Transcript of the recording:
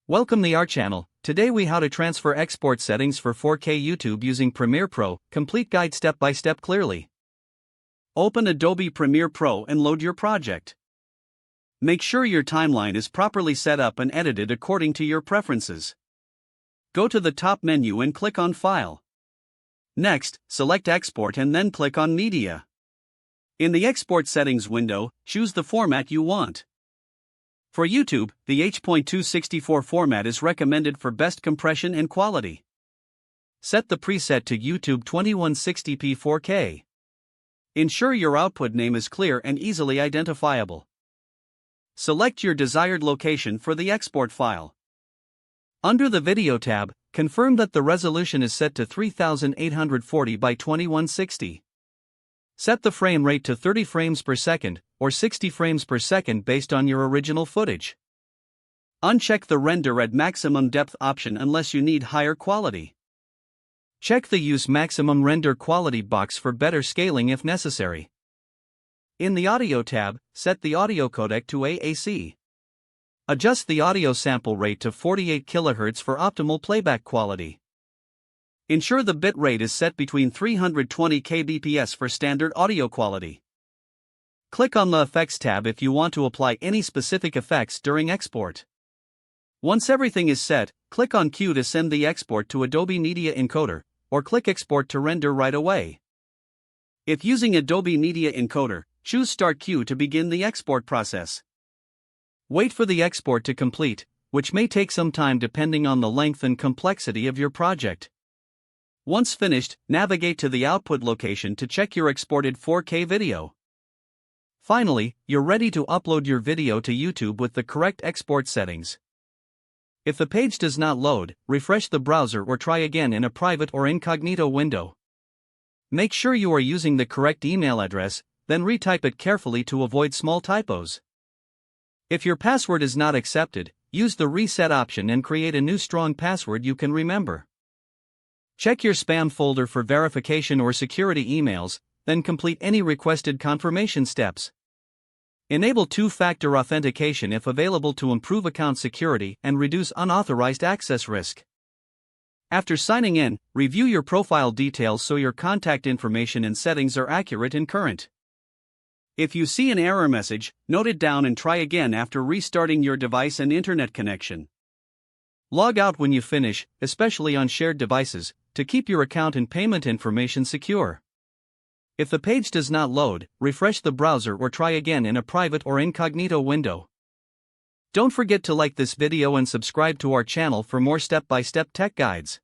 Welcome to our channel. Today we how to transfer export settings for 4K YouTube using Premiere Pro, complete guide step by step clearly. Open Adobe Premiere Pro and load your project. Make sure your timeline is properly set up and edited according to your preferences. Go to the top menu and click on File. Next, select Export and then click on Media. In the Export Settings window, choose the format you want. For YouTube, the H.264 format is recommended for best compression and quality. Set the preset to YouTube 2160p 4K. Ensure your output name is clear and easily identifiable. Select your desired location for the export file. Under the Video tab, confirm that the resolution is set to 3840 by 2160. Set the frame rate to 30 frames per second, or 60 frames per second based on your original footage. Uncheck the Render at Maximum Depth option unless you need higher quality. Check the Use Maximum Render Quality box for better scaling if necessary. In the Audio tab, set the audio codec to AAC. Adjust the audio sample rate to 48 kHz for optimal playback quality. Ensure the bit rate is set between 320 kbps for standard audio quality. Click on the Effects tab if you want to apply any specific effects during export. Once everything is set, click on Q to send the export to Adobe Media Encoder, or click Export to render right away. If using Adobe Media Encoder, choose Start Queue to begin the export process. Wait for the export to complete, which may take some time depending on the length and complexity of your project. Once finished, navigate to the output location to check your exported 4K video. Finally, you're ready to upload your video to YouTube with the correct export settings. If the page does not load, refresh the browser or try again in a private or incognito window. Make sure you are using the correct email address, then retype it carefully to avoid small typos. If your password is not accepted, use the Reset option and create a new strong password you can remember. Check your spam folder for verification or security emails, then complete any requested confirmation steps. Enable two-factor authentication if available to improve account security and reduce unauthorized access risk. After signing in, review your profile details so your contact information and settings are accurate and current. If you see an error message, note it down and try again after restarting your device and internet connection. Log out when you finish, especially on shared devices, to keep your account and payment information secure. If the page does not load, refresh the browser or try again in a private or incognito window. Don't forget to like this video and subscribe to our channel for more step-by-step tech guides.